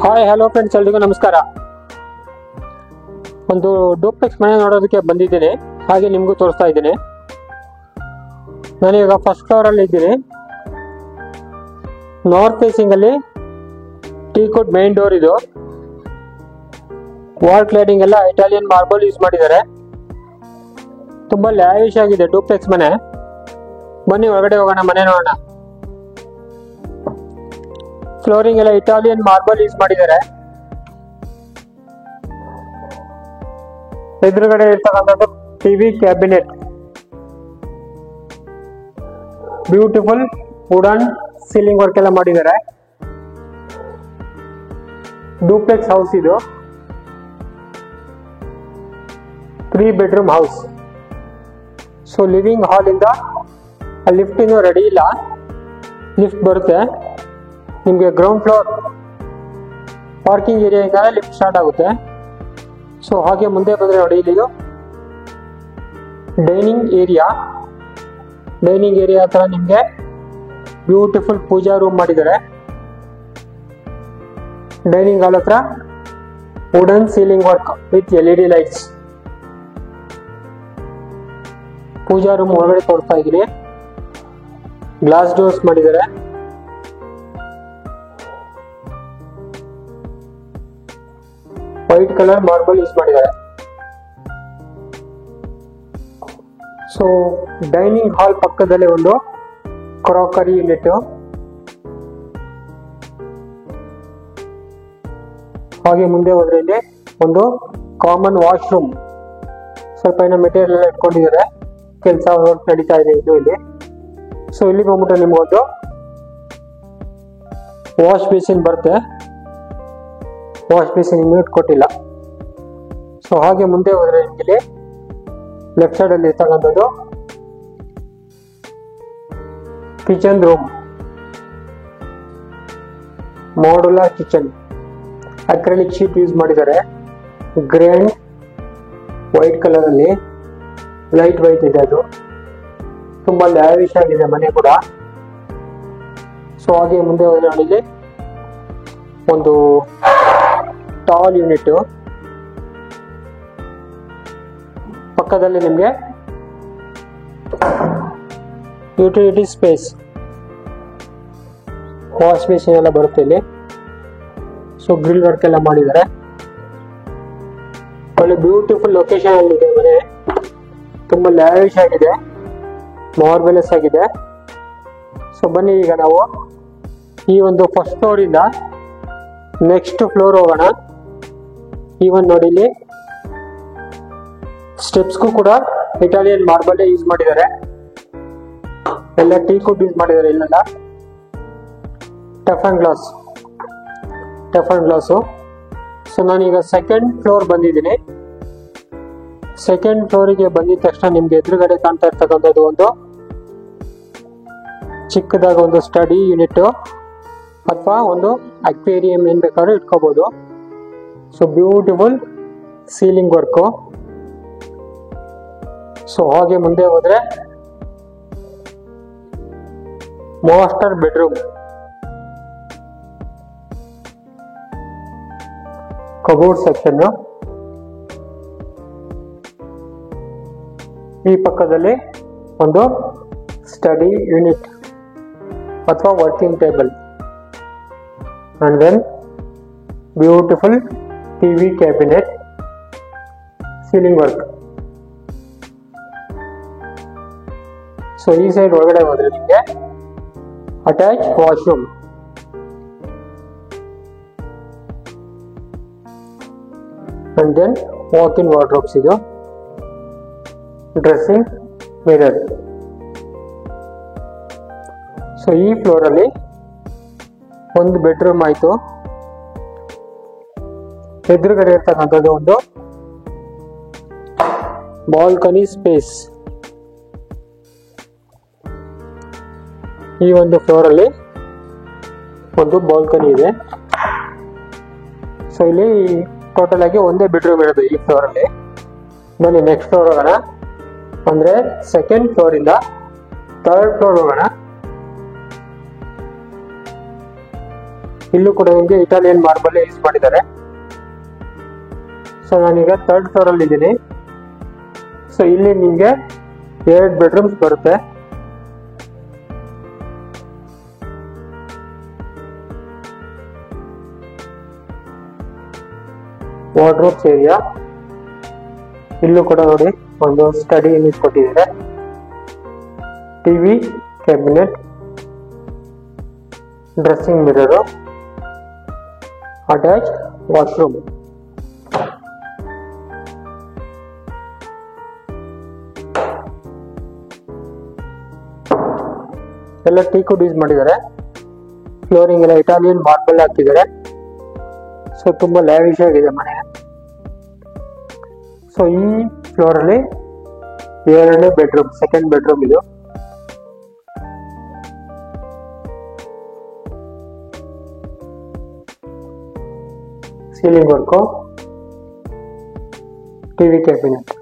Hi hello friends, ಎಲ್ರಿಗೂ ನಮಸ್ಕಾರ. ಒಂದು ಡೂಪ್ಲೆಕ್ಸ್ ಮನೆ ನೋಡೋದಕ್ಕೆ ಬಂದಿದ್ದೀನಿ, ಹಾಗೆ ನಿಮಗೂ ತೋರಿಸ್ತಾ ಇದ್ದೀನಿ. ನಾನೀಗ ಫಸ್ಟ್ ಫ್ಲೋರಲ್ಲಿ ಇದ್ದೀನಿ. ನಾರ್ತ್ ಫೇಸಿಂಗ್ ಅಲ್ಲಿ ಟೀಕುಡ್ ಮೇನ್ ಡೋರ್ ಇದು. ವಾಲ್ ಕ್ಲಾಡಿಂಗ್ ಎಲ್ಲ ಇಟಾಲಿಯನ್ ಮಾರ್ಬಲ್ ಯೂಸ್ ಮಾಡಿದ್ದಾರೆ. ತುಂಬಾ ಲ್ಯಾವಿಶ್ ಆಗಿದೆ ಡೂಪ್ಲೆಕ್ಸ್ ಮನೆ. ಬನ್ನಿ ಒಳಗಡೆ ಹೋಗೋಣ, ಮನೆ ನೋಡೋಣ. ಫ್ಲೋರಿಂಗ್ ಎಲ್ಲ ಇಟಾಲಿಯನ್ ಮಾರ್ಬಲ್ ಯೂಸ್ ಮಾಡಿದ್ದಾರೆ. ಎದುರುಗಡೆ ಇರ್ತಕ್ಕಂಥದ್ದು TV cabinet. Beautiful wooden ceiling work ಎಲ್ಲ ಮಾಡಿದ್ದಾರೆ. ಡೂಪ್ಲೆಕ್ಸ್ ಹೌಸ್ ಇದು. 3 bedroom house. So living hall ಇಂದ ಲಿಫ್ಟ್ ಇನ್ನೂ ರೆಡಿ ಇಲ್ಲ. ಲಿಫ್ಟ್ ಬರುತ್ತೆ ನಿಮಗೆ. ಗ್ರೌಂಡ್ ಫ್ಲೋರ್ ಪಾರ್ಕಿಂಗ್ ಏರಿಯಾಯಿಂದ ಲಿಫ್ಟ್ ಸ್ಟಾರ್ಟ್ ಆಗುತ್ತೆ. ಸೊ ಹಾಗೆ ಮುಂದೆ ಬಂದರೆ ನೋಡಿ, ಇಲ್ಲಿ ಡೈನಿಂಗ್ ಏರಿಯಾ. ಡೈನಿಂಗ್ ಏರಿಯಾ ಹತ್ರ ನಿಮಗೆ ಬ್ಯೂಟಿಫುಲ್ ಪೂಜಾ ರೂಮ್ ಮಾಡಿದ್ದಾರೆ. ಡೈನಿಂಗ್ ಹಾಲ್ ಹತ್ರ wooden ceiling work with LED lights. Pooja room ಒಳಗಡೆ ತೋರಿಸ್ತಾ ಇದ್ದೀನಿ. ಗ್ಲಾಸ್ ಡೋರ್ಸ್ ಮಾಡಿದ್ದಾರೆ. ವೈಟ್ ಕಲರ್ ಮಾರ್ಬಲ್ ಯೂಸ್ ಮಾಡಿದ್ದಾರೆ. ಸೊ ಡೈನಿಂಗ್ ಹಾಲ್ ಪಕ್ಕದಲ್ಲಿ ಒಂದು ಕ್ರಾಕರಿ ಯೂನಿಟ್. ಹಾಗೆ ಮುಂದೆ ಹೋದ್ರೆ ಇಲ್ಲಿ ಒಂದು ಕಾಮನ್ ವಾಶ್ರೂಮ್. ಸ್ವಲ್ಪ ಏನೋ ಮೆಟೀರಿಯಲ್ ಎಲ್ಲ ಇಟ್ಕೊಂಡಿದ್ದಾರೆ, ಕೆಲಸ ನಡೀತಾ ಇದೆ ಇದು ಇಲ್ಲಿ. ಸೊ ಇಲ್ಲಿ ಬಂದ್ಬಿಟ್ಟು ನಿಮ್ಗೊಂದು ವಾಶ್ ಬೇಸಿನ್ ಬರುತ್ತೆ. ವಾಶ್ ಬೇಸಿನ್ ಇನ್ನೂ ಇಟ್ಕೊಟ್ಟಿಲ್ಲ. ಸೊ ಹಾಗೆ ಮುಂದೆ ಹೋದ್ರೆ ನಿಮಗೆ ಲೆಫ್ಟ್ ಸೈಡ್ ಅಲ್ಲಿ ಇರ್ತಕ್ಕಂಥದ್ದು kitchen room. Modular kitchen. Acrylic sheet use ಮಾಡಿದ್ದಾರೆ. ಗ್ರೇ ಅಂಡ್ ವೈಟ್ ಕಲರ್ ಅಲ್ಲಿ, ಲೈಟ್ ವೈಟ್ ಇದೆ ಅದು. ತುಂಬಾ ಲ್ಯಾವಿಶ್ ಆಗಿದೆ ಮನೆ ಕೂಡ. ಸೊ ಹಾಗೆ ಮುಂದೆ ಹೋದ್ರೆ ನೋಡಿ, ಒಂದು ಟಾಲ್ ಯೂನಿಟ್. ಪಕ್ಕದಲ್ಲಿ ನಿಮಗೆ ಯುಟಿಲಿಟಿ ಸ್ಪೇಸ್, ವಾಶ್ ಬೇಸಿನ್ ಎಲ್ಲ ಬರುತ್ತೆ ಇಲ್ಲಿ. ಸೊ ಗ್ರಿಲ್ ವರ್ಕ್ ಎಲ್ಲ ಮಾಡಿದ್ದಾರೆ. ಒಳ್ಳೆ ಬ್ಯೂಟಿಫುಲ್ ಲೊಕೇಶನ್ ಅಲ್ಲಿ ಇದೆ ಮನೆ. ತುಂಬಾ ಲ್ಯಾವಿಶ್ ಆಗಿದೆ, ಮಾರ್ವೆಲಸ್ ಆಗಿದೆ. ಸೊ ಬನ್ನಿ ಈಗ ನಾವು ಈ ಒಂದು ಫಸ್ಟ್ ಫ್ಲೋರ್ ಇಂದ ನೆಕ್ಸ್ಟ್ ಫ್ಲೋರ್ ಹೋಗೋಣ. ಈವನ್ ನೋಡಿ, ಇಲ್ಲಿ ಸ್ಟೆಪ್ಸ್ಗೂ ಕೂಡ ಇಟಾಲಿಯನ್ ಮಾರ್ಬಲ್ ಯೂಸ್ ಮಾಡಿದ್ದಾರೆ. ಎಲ್ಲ ಟೀಕುಡ್ ಯೂಸ್ ಮಾಡಿದ್ದಾರೆ. ಇಲ್ಲೆಲ್ಲ ಟಫ್ ಅಂಡ್ ಗ್ಲಾಸು. ಸೊ ನಾನೀಗ ಸೆಕೆಂಡ್ ಫ್ಲೋರ್ ಬಂದಿದ್ದೀನಿ. ಸೆಕೆಂಡ್ ಫ್ಲೋರಿಗೆ ಬಂದಿದ ತಕ್ಷಣ ನಿಮ್ಗೆ ಎದುರುಗಡೆ ಕಾಣ್ತಾ ಇರ್ತಕ್ಕಂಥದ್ದು ಒಂದು ಚಿಕ್ಕದಾದ ಒಂದು ಸ್ಟಡಿ ಯೂನಿಟ್ ಅಥವಾ ಒಂದು ಅಕ್ವೇರಿಯಂ ಏನ್ ಬೇಕಾದ್ರೂ ಇಟ್ಕೋಬಹುದು. So beautiful ceiling work. So ಹಾಗೆ ಮುಂದೆ ಹೋದ್ರೆ ಮಾಸ್ಟರ್ ಬೆಡ್ರೂಮ್. Cupboard section. ಈ ಪಕ್ಕದಲ್ಲಿ ಒಂದು ಸ್ಟಡಿ ಯೂನಿಟ್ ಅಥವಾ working table. And then beautiful TV cabinet, ceiling work. So ಈ ಸೈಡ್ ಒಳಗಡೆ ಹೋದ್ರೆ ನಿಮಗೆ attach washroom. And then walk-in wardrobes ಇದು. Dressing mirror. ಸೊ ಈ ಫ್ಲೋರ್ ಅಲ್ಲಿ ಒಂದು ಬೆಡ್ರೂಮ್ ಆಯ್ತು. ಎದುರುಗಡೆ ಇರ್ತಕ್ಕಂಥದ್ದು ಒಂದು ಬಾಲ್ಕನಿ ಸ್ಪೇಸ್. ಈ ಒಂದು ಫ್ಲೋರ್ ಅಲ್ಲಿ ಒಂದು ಬಾಲ್ಕನಿ ಇದೆ. ಸೊ ಇಲ್ಲಿ ಟೋಟಲ್ ಆಗಿ ಒಂದೇ ಬೆಡ್ರೂಮ್ ಇರೋದು ಈ ಫ್ಲೋರ್ ಅಲ್ಲಿ. ಬನ್ನಿ ನೆಕ್ಸ್ಟ್ ಫ್ಲೋರ್ ಹೋಗೋಣ. ಅಂದ್ರೆ ಸೆಕೆಂಡ್ ಫ್ಲೋರ್ ಇಂದ ಥರ್ಡ್ ಫ್ಲೋರ್ ಹೋಗೋಣ. ಇಲ್ಲೂ ಕೂಡ ನಿಮಗೆ ಇಟಾಲಿಯನ್ ಮಾರ್ಬಲ್ ಯೂಸ್ ಮಾಡಿದ್ದಾರೆ. ಸೊ ನಾನೀಗ 3rd ಫ್ಲೋರ್ ಅಲ್ಲಿ ಇದ್ದೀನಿ. ಸೊ ಇಲ್ಲಿ ನಿಮಗೆ 2 ಬೆಡ್ರೂಮ್ಸ್ ಬರುತ್ತೆ. ವಾರ್ಡ್ರೋಬ್ಸ್ ಏರಿಯಾ, ಇಲ್ಲೂ ಕೂಡ ನೋಡಿ ಒಂದು ಸ್ಟಡಿ ಯೂನಿಟ್ ಕೊಟ್ಟಿದ್ದಾರೆ. TV, cabinet, dressing mirror, attach washroom. ಎಲ್ಲ ಟೀಕ್ವುಡ್ ಯೂಸ್ ಮಾಡಿದ್ದಾರೆ. ಫ್ಲೋರಿಂಗ್ ಎಲ್ಲ ಇಟಾಲಿಯನ್ ಮಾರ್ಬಲ್ ಹಾಕಿದ್ದಾರೆ. ಸೊ ತುಂಬಾ ಲ್ಯಾವಿಶ್ ಆಗಿದೆ ಮನೆ. ಸೊ ಈ ಫ್ಲೋರ್ ಅಲ್ಲಿ 2ನೇ ಬೆಡ್ರೂಮ್, 2nd ಬೆಡ್ರೂಮ್ ಇದು. Ceiling work, TV, cabinet.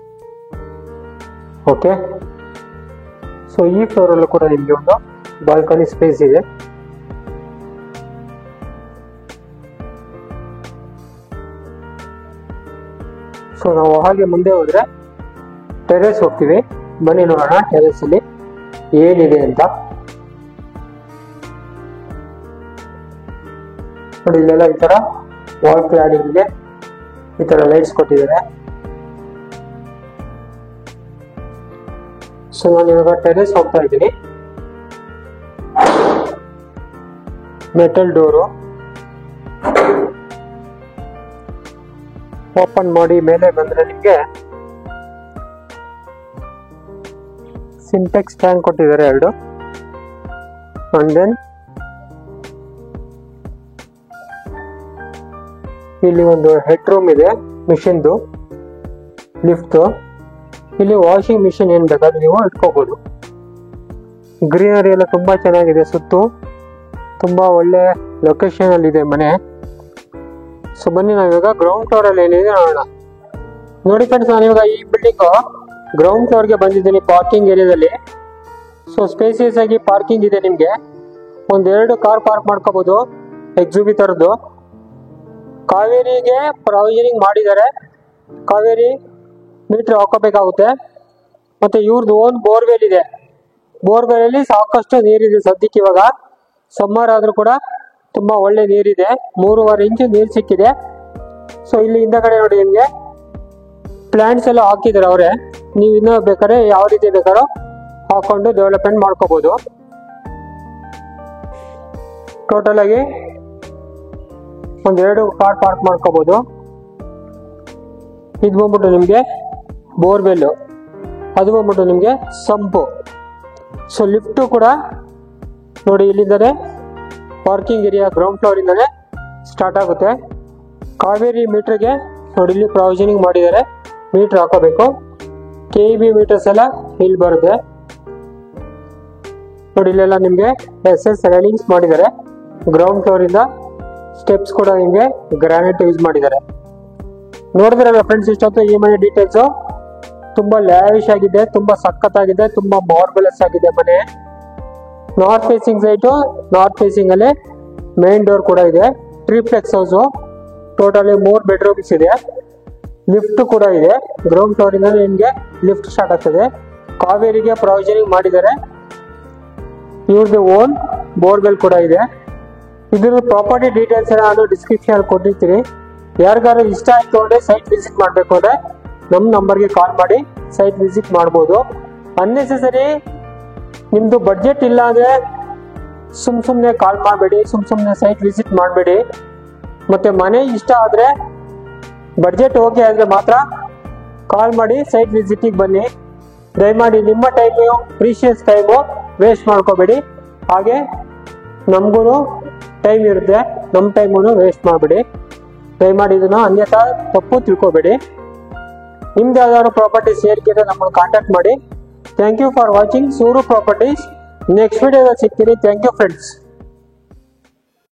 Okay, so ಈ ಫ್ಲೋರ್ ಅಲ್ಲೂ ಕೂಡ ನಿಮಗೆ ಒಂದು ಬಾಲ್ಕನಿ ಸ್ಪೇಸ್ ಇದೆ. ಸೊ ನಾವು ಹಾಗೆ ಮುಂದೆ ಹೋದ್ರೆ ಟೆರೆಸ್ ಹೋಗ್ತೀವಿ. ಬನ್ನಿ ನೋಡೋಣ ಟೆರೆಸ್ ಅಲ್ಲಿ ಏನಿದೆ ಅಂತ. ನೋಡಿ ಇಲ್ಲೆಲ್ಲ ಈ ತರ ವಾಲ್ ಕ್ಲಾಡಿಂಗ್ ಇದೆ, ಈ ತರ ಲೈಟ್ಸ್ ಕೊಟ್ಟಿದ್ದಾರೆ. ಸೊ ನಾನು ಇವಾಗ ಟೆರೆಸ್ ಹೋಗ್ತಾ ಇದ್ದೀನಿ. ಮೆಟಲ್ ಡೋರು ಓಪನ್ ಮಾಡಿ ಮೇಲೆ ಬಂದ್ರೆ ನಿಮಗೆ ಸಿಂಟೆಕ್ಸ್ ಟ್ಯಾಂಕ್ ಕೊಟ್ಟಿದ್ದಾರೆ 2. ಅಂಡ್ ದೆನ್ ಇಲ್ಲಿ ಒಂದು ಹೆಡ್ ರೂಮ್ ಇದೆ, ಮಿಷಿನ್ದು, ಲಿಫ್ಟ್. ಇಲ್ಲಿ ವಾಷಿಂಗ್ ಮಿಷಿನ್ ಏನ್ ಬೇಕಾದ್ರೆ ನೀವು ಇಟ್ಕೋಬಹುದು. ಗ್ರೀನರಿ ಎಲ್ಲ ತುಂಬಾ ಚೆನ್ನಾಗಿದೆ, ಸುತ್ತು ತುಂಬಾ ಒಳ್ಳೆ ಲೊಕೇಶನ್ ಅಲ್ಲಿ ಇದೆ ಮನೆ. ಸೊ ಬನ್ನಿ ನಾವಿವಾಗ ಗ್ರೌಂಡ್ ಫ್ಲೋರ್ ಅಲ್ಲಿ ಏನಿದೆ ನೋಡೋಣ. ನೋಡಿ ಫ್ರೆಂಡ್ಸ್, ನಾನಿವಾಗ ಈ ಬಿಲ್ಡಿಂಗ್ ಗ್ರೌಂಡ್ ಫ್ಲೋರ್ಗೆ ಬಂದಿದ್ದೀನಿ, ಪಾರ್ಕಿಂಗ್ ಏರಿಯಾದಲ್ಲಿ. ಸೊ ಸ್ಪೇಸಿಯಸ್ ಆಗಿ ಪಾರ್ಕಿಂಗ್ ಇದೆ. ನಿಮ್ಗೆ 1-2 ಕಾರ್ ಪಾರ್ಕ್ ಮಾಡ್ಕೋಬಹುದು, ಎಕ್ಸುವಿ ತರದ್ದು. ಕಾವೇರಿಗೆ ಪ್ರಾವಿಷನಿಂಗ್ ಮಾಡಿದ್ದಾರೆ. ಕಾವೇರಿ ಮೀಟರ್ ಹಾಕೋಬೇಕಾಗುತ್ತೆ. ಮತ್ತೆ ಇವ್ರದ್ದು ಓನ್ ಬೋರ್ವೆಲ್ ಇದೆ. ಬೋರ್ವೆಲ್ ಅಲ್ಲಿ ಸಾಕಷ್ಟು ನೀರಿದೆ ಸದ್ಯಕ್ಕೆ. ಇವಾಗ ಸಮ್ಮರ್ ಆದ್ರೂ ಕೂಡ ತುಂಬಾ ಒಳ್ಳೆ ನೀರಿದೆ. 3.5 ಇಂಚು ನೀರು ಸಿಕ್ಕಿದೆ. ಸೊ ಇಲ್ಲಿ ಹಿಂದಗಡೆ ನೋಡಿ ನಿಮ್ಗೆ ಪ್ಲಾಂಟ್ಸ್ ಎಲ್ಲ ಹಾಕಿದ್ದಾರೆ ಅವರೇ. ನೀವು ಇನ್ನೂ ಬೇಕಾದ್ರೆ ಯಾವ ರೀತಿ ಬೇಕಾದ್ರೂ ಹಾಕೊಂಡು ಡೆವಲಪ್ಮೆಂಟ್ ಮಾಡ್ಕೋಬಹುದು. ಟೋಟಲ್ ಆಗಿ 1-2 ಕಾರ್ ಪಾರ್ಕ್ ಮಾಡ್ಕೋಬಹುದು. ಇದು ಬಂದ್ಬಿಟ್ಟು ನಿಮ್ಗೆ ಬೋರ್ವೆಲ್, ಅದು ಬಂದ್ಬಿಟ್ಟು ನಿಮ್ಗೆ ಸಂಪು. ಸೊ ಲಿಫ್ಟ್ ಕೂಡ ನೋಡಿ ಇಲ್ಲಿಂದಲೇ ಪಾರ್ಕಿಂಗ್ ಏರಿಯಾ ಗ್ರೌಂಡ್ ಫ್ಲೋರ್ ಇಂದಲೇ ಸ್ಟಾರ್ಟ್ ಆಗುತ್ತೆ. ಕಾವೇರಿ ಮೀಟರ್ಗೆ ನೋಡಿ ಇಲ್ಲಿ ಪ್ರಾವಿಷನಿಂಗ್ ಮಾಡಿದ್ದಾರೆ. ಮೀಟರ್ ಹಾಕೋಬೇಕು. KEB ಮೀಟರ್ಸ್ ಎಲ್ಲ ಇಲ್ಲಿ ಬರುತ್ತೆ ನೋಡಿ. ಇಲ್ಲೆಲ್ಲ ನಿಮ್ಗೆ SS ರೈಲಿಂಗ್ಸ್ ಮಾಡಿದ್ದಾರೆ. ಗ್ರೌಂಡ್ ಫ್ಲೋರ್ ಇಂದ ಸ್ಟೆಪ್ಸ್ ಕೂಡ ನಿಮ್ಗೆ ಗ್ರಾನೈಟ್ ಯೂಸ್ ಮಾಡಿದ್ದಾರೆ. ನೋಡಿದ್ರಲ್ಲ ಫ್ರೆಂಡ್ಸ್, ಇಷ್ಟೊತ್ತು ಈ ಮನೆ ಡೀಟೇಲ್ಸ್. ತುಂಬಾ ಲ್ಯಾವಿಶ್ ಆಗಿದೆ, ತುಂಬಾ ಸಖತ್ತಾಗಿದೆ, ತುಂಬಾ ಮಾರ್ಬಲಸ್ ಆಗಿದೆ ಮನೆ. North facing site, north facing ಅಲ್ಲಿ ಮೇನ್ ಡೋರ್ ಕೂಡ ಇದೆ. ಟ್ರಿಪ್ಲೆಕ್ಸ್ ಹೌಸ್, ಟೋಟಲಿ 3 ಬೆಡ್ರೂಮ್ಸ್ ಇದೆ. ಲಿಫ್ಟ್ ಕೂಡ ಇದೆ. ಗ್ರೌಂಡ್ ಫ್ಲೋರ್ ಇಂದ ನಿಮ್ಗೆ ಲಿಫ್ಟ್ ಸ್ಟಾರ್ಟ್ ಆಗ್ತದೆ. ಕಾವೇರಿಗೆ ಪ್ರಾವಿಷನಿಂಗ್ ಮಾಡಿದ್ದಾರೆ. ಇವ್ರದ್ದು ಓನ್ ಬೋರ್ವೆಲ್ ಕೂಡ ಇದೆ. ಇದ್ರ ಪ್ರಾಪರ್ಟಿ ಡೀಟೇಲ್ಸ್ ಎಲ್ಲ ನಾನು ಡಿಸ್ಕ್ರಿಪ್ಷನ್ ಕೊಟ್ಟಿರ್ತೀನಿ. ಯಾರಿಗಾರು ಇಷ್ಟ ಆಯ್ತು ಅಂದ್ರೆ ಸೈಟ್ ವಿಸಿಟ್ ಮಾಡಬೇಕು ಅಂದ್ರೆ ನಮ್ಮ ನಂಬರ್ಗೆ ಕಾಲ್ ಮಾಡಿ ಸೈಟ್ ವಿಸಿಟ್ ಮಾಡ್ಬೋದು. ಅನ್ನೆಸೆಸರಿ ನಿಮ್ದು ಬಡ್ಜೆಟ್ ಇಲ್ಲ ಅಂದ್ರೆ ಸುಮ್ನೆ ಕಾಲ್ ಮಾಡಬೇಡಿ, ಸುಮ್ನೆ ಸೈಟ್ ವಿಸಿಟ್ ಮಾಡಬೇಡಿ. ಮತ್ತೆ ಮನೆ ಇಷ್ಟ ಆದ್ರೆ ಬಡ್ಜೆಟ್ ಓಕೆ ಆದ್ರೆ ಮಾತ್ರ ಕಾಲ್ ಮಾಡಿ ಸೈಟ್ ವಿಸಿಟಿಗೆ ಬನ್ನಿ. ದಯಮಾಡಿ ನಿಮ್ಮ ಟೈಮು, ಪ್ರೀಶಿಯಸ್ ಟೈಮು ವೇಸ್ಟ್ ಮಾಡ್ಕೋಬೇಡಿ. ಹಾಗೆ ನಮಗೂ ಟೈಮ್ ಇರುತ್ತೆ, ನಮ್ಮ ಟೈಮನ್ನು ವೇಸ್ಟ್ ಮಾಡಬೇಡಿ. ದಯಮಾಡಿ ಇದನ್ನ ಅನ್ಯಥಾ ತಪ್ಪು ತಿಳ್ಕೊಬೇಡಿ. ನಿಮ್ದು ಯಾವ್ದಾದ್ರು ಪ್ರಾಪರ್ಟಿ ಸೇರ್ಕಿದ್ರೆ ನಮ್ಮನ್ನು ಕಾಂಟ್ಯಾಕ್ಟ್ ಮಾಡಿ. Thank you for watching Sooru properties. Next ವಿಡಿಯೋದಲ್ಲಿ ಸಿಗ್ತೀನಿ. Thank you friends.